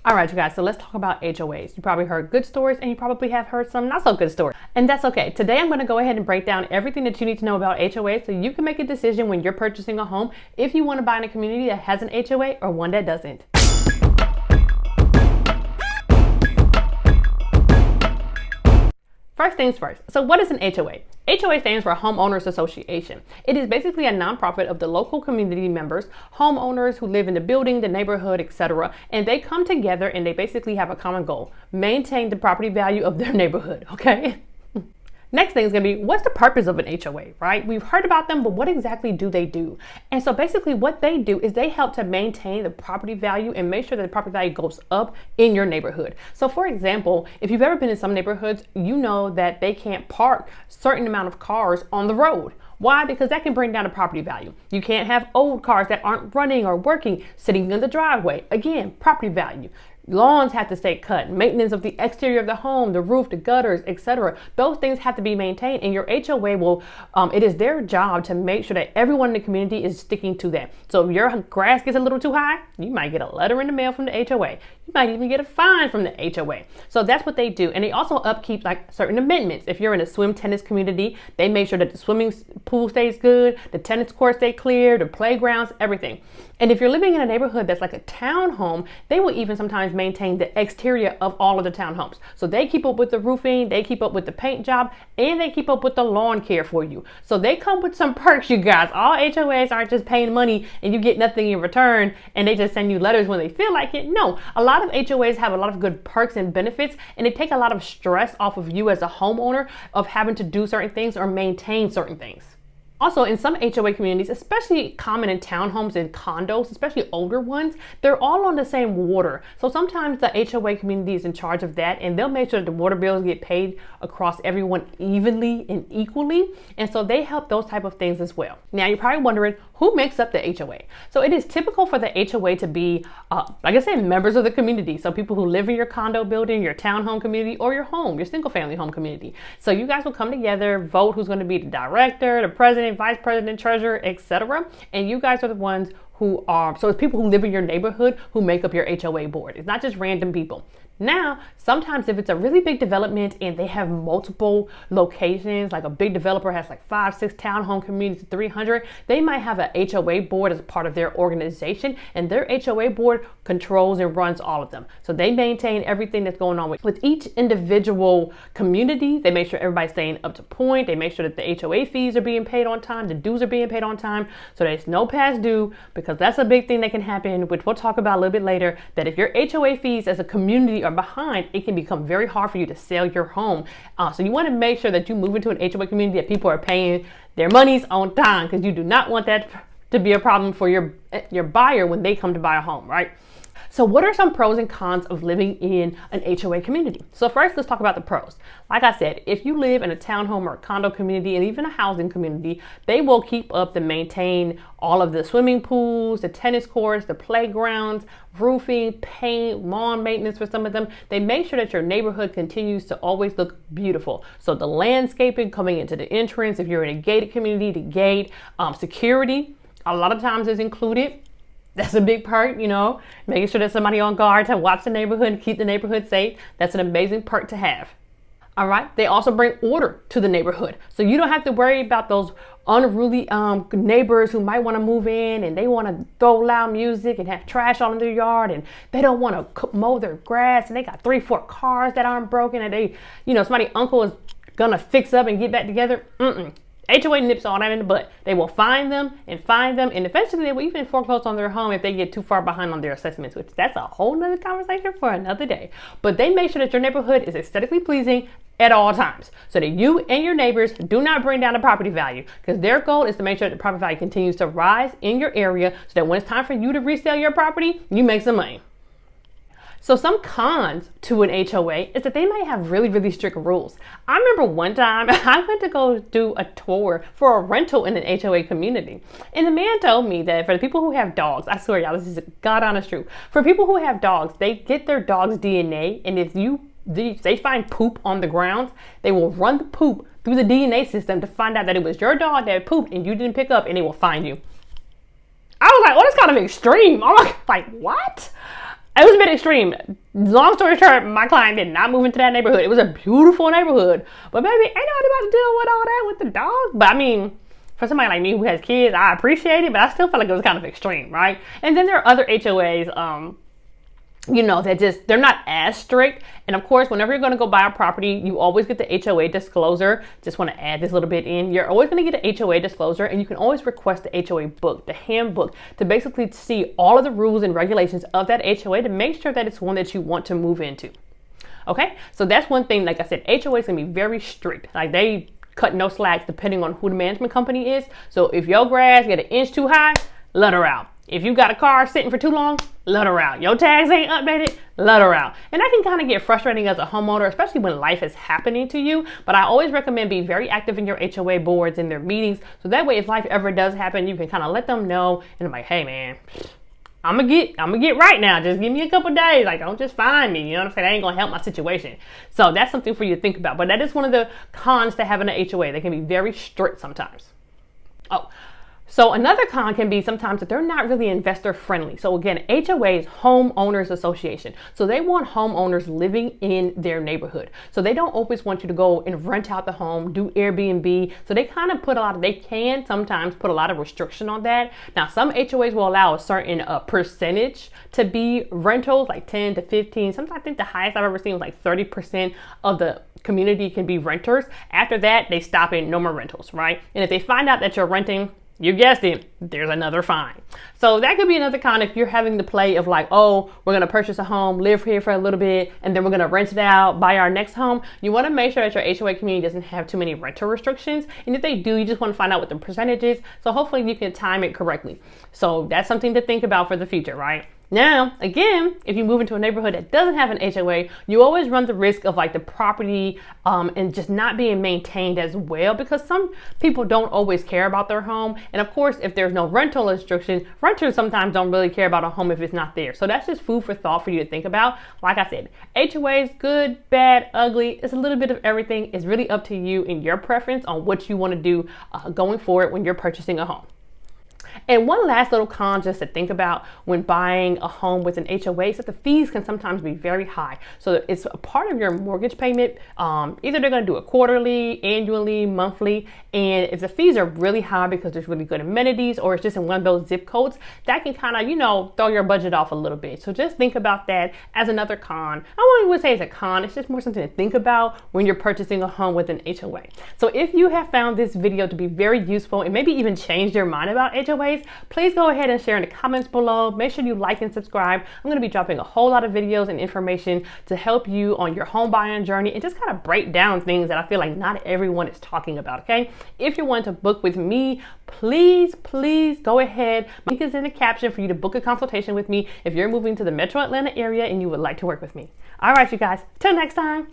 All right, you guys, so let's talk about HOAs. You probably heard good stories and you probably have heard some not so good stories. And that's okay. Today, I'm going to go ahead and break down everything that you need to know about HOAs so you can make a decision when you're purchasing a home if you want to buy in a community that has an HOA or one that doesn't. First things first. So what is an HOA? HOA stands for Homeowners Association. It is basically a nonprofit of the local community members, homeowners who live in the building, the neighborhood, etc. And they come together and they basically have a common goal: maintain the property value of their neighborhood, okay? Next thing is going to be, what's the purpose of an HOA, right? We've heard about them, but what exactly do they do? And so basically what they do is they help to maintain the property value and make sure that the property value goes up in your neighborhood. So for example, if you've ever been in some neighborhoods, you know that they can't park a certain amount of cars on the road. Why? Because that can bring down the property value. You can't have old cars that aren't running or working sitting in the driveway. Again, property value. Lawns have to stay cut. Maintenance of the exterior of the home, the roof, the gutters, etc. Those things have to be maintained, and your HOA will, it is their job to make sure that everyone in the community is sticking to that. So if your grass gets a little too high, you might get a letter in the mail from the HOA. You might even get a fine from the HOA. So that's what they do. And they also upkeep like certain amendments. If you're in a swim tennis community, they make sure that the swimming pool stays good, the tennis courts stay clear, the playgrounds, everything. And if you're living in a neighborhood that's like a townhome, they will even sometimes maintain the exterior of all of the townhomes. So they keep up with the roofing, they keep up with the paint job, and they keep up with the lawn care for you. So they come with some perks, you guys. All HOAs aren't just paying money and you get nothing in return and they just send you letters when they feel like it. No, a lot of HOAs have a lot of good perks and benefits, and they take a lot of stress off of you as a homeowner of having to do certain things or maintain certain things. Also, in some HOA communities, especially common in townhomes and condos, especially older ones, they're all on the same water. So sometimes the HOA community is in charge of that, and they'll make sure that the water bills get paid across everyone evenly and equally. And so they help those type of things as well. Now, you're probably wondering, who makes up the HOA? So it is typical for the HOA to be, like I said, members of the community. So people who live in your condo building, your townhome community, or your home, your single family home community. So you guys will come together, vote who's going to be the director, the president, vice president, treasurer, etc. And you guys are the ones who are, so it's people who live in your neighborhood who make up your HOA board. It's not just random people. Now, sometimes if it's a really big development and they have multiple locations, like a big developer has like 5, 6 townhome communities, 300, they might have an HOA board as part of their organization, and their HOA board controls and runs all of them. So they maintain everything that's going on with each individual community. They make sure everybody's staying up to point. They make sure that the HOA fees are being paid on time, the dues are being paid on time, so there's no past due, because that's a big thing that can happen, which we'll talk about a little bit later, that if your HOA fees as a community are behind, it can become very hard for you to sell your home. So you want to make sure that you move into an HOA community that people are paying their monies on time, because you do not want that to be a problem for your buyer when they come to buy a home, right? So what are some pros and cons of living in an HOA community? So first, let's talk about the pros. Like I said, if you live in a townhome or a condo community and even a housing community, they will keep up to maintain all of the swimming pools, the tennis courts, the playgrounds, roofing, paint, lawn maintenance for some of them. They make sure that your neighborhood continues to always look beautiful. So the landscaping coming into the entrance, if you're in a gated community, the gate, security, a lot of times is included. That's a big perk, you know, making sure there's somebody on guard to watch the neighborhood and keep the neighborhood safe. That's an amazing perk to have. All right. They also bring order to the neighborhood. So you don't have to worry about those unruly neighbors who might want to move in and they want to throw loud music and have trash all in their yard, and they don't want to mow their grass, and they got 3, 4 cars that aren't broken, and they, you know, somebody's uncle is going to fix up and get back together. HOA nips all that in the butt. They will find them, and eventually they will even foreclose on their home if they get too far behind on their assessments, which that's a whole nother conversation for another day. But they make sure that your neighborhood is aesthetically pleasing at all times, so that you and your neighbors do not bring down the property value, because their goal is to make sure that the property value continues to rise in your area, so that when it's time for you to resell your property, you make some money. So some cons to an HOA is that they might have really, really strict rules. I remember one time I went to go do a tour for a rental in an HOA community. And the man told me that for the people who have dogs, I swear y'all, this is God honest truth. For people who have dogs, they get their dog's DNA, and if they find poop on the ground, they will run the poop through the DNA system to find out that it was your dog that pooped and you didn't pick up, and they will find you. I was like, oh, that's kind of extreme. I'm like, what? It was a bit extreme. Long story short, my client did not move into that neighborhood. It was a beautiful neighborhood, but baby, ain't nobody about to deal with all that with the dog. But I mean, for somebody like me who has kids, I appreciate it, but I still felt like it was kind of extreme, right? And then there are other HOAs, they're not as strict. And of course, whenever you're going to go buy a property, you always get the HOA disclosure. Just want to add this little bit in. You're always going to get an HOA disclosure, and you can always request the HOA book, the handbook, to basically see all of the rules and regulations of that HOA to make sure that it's one that you want to move into. Okay, so that's one thing. Like I said, HOAs can be very strict. Like they cut no slacks depending on who the management company is. So if your grass get an inch too high, let her out. If you got a car sitting for too long, let her out. Your tags ain't updated, let her out. And that can kind of get frustrating as a homeowner, especially when life is happening to you. But I always recommend be very active in your HOA boards and their meetings. So that way, if life ever does happen, you can kind of let them know. And I'm like, hey man, I'm gonna get right now. Just give me a couple days. Like, don't just find me. You know what I'm saying? That ain't gonna help my situation. So that's something for you to think about. But that is one of the cons to having an HOA. They can be very strict sometimes. So another con can be sometimes that they're not really investor friendly. So again, HOA is homeowners association. So they want homeowners living in their neighborhood. So they don't always want you to go and rent out the home, do Airbnb. So they kind of they can sometimes put a lot of restriction on that. Now, some HOAs will allow a certain percentage to be rentals, like 10 to 15. Sometimes I think the highest I've ever seen was like 30% of the community can be renters. After that, they stop it, no more rentals, right? And if they find out that you're renting, you guessed it, there's another fine. So that could be another con if you're having the play of like, oh, we're going to purchase a home, live here for a little bit, and then we're going to rent it out, buy our next home. You want to make sure that your HOA community doesn't have too many rental restrictions. And if they do, you just want to find out what the percentage is. So hopefully you can time it correctly. So that's something to think about for the future, right? Now, again, if you move into a neighborhood that doesn't have an HOA, you always run the risk of like the property and just not being maintained as well, because some people don't always care about their home. And of course, if there's no rental restriction, renters sometimes don't really care about a home if it's not there. So that's just food for thought for you to think about. Like I said, HOAs, good, bad, ugly. It's a little bit of everything. It's really up to you and your preference on what you want to do going forward when you're purchasing a home. And one last little con just to think about when buying a home with an HOA is that the fees can sometimes be very high. So it's a part of your mortgage payment. Either they're going to do it quarterly, annually, monthly. And if the fees are really high because there's really good amenities or it's just in one of those zip codes, that can kind of, throw your budget off a little bit. So just think about that as another con. I wouldn't say it's a con. It's just more something to think about when you're purchasing a home with an HOA. So if you have found this video to be very useful and maybe even changed your mind about HOAs, please go ahead and share in the comments below. Make sure you like and subscribe. I'm going to be dropping a whole lot of videos and information to help you on your home buying journey and just kind of break down things that I feel like not everyone is talking about, okay? If you want to book with me, please go ahead. Link is in the caption for you to book a consultation with me if you're moving to the Metro Atlanta area and you would like to work with me. All right, you guys, till next time.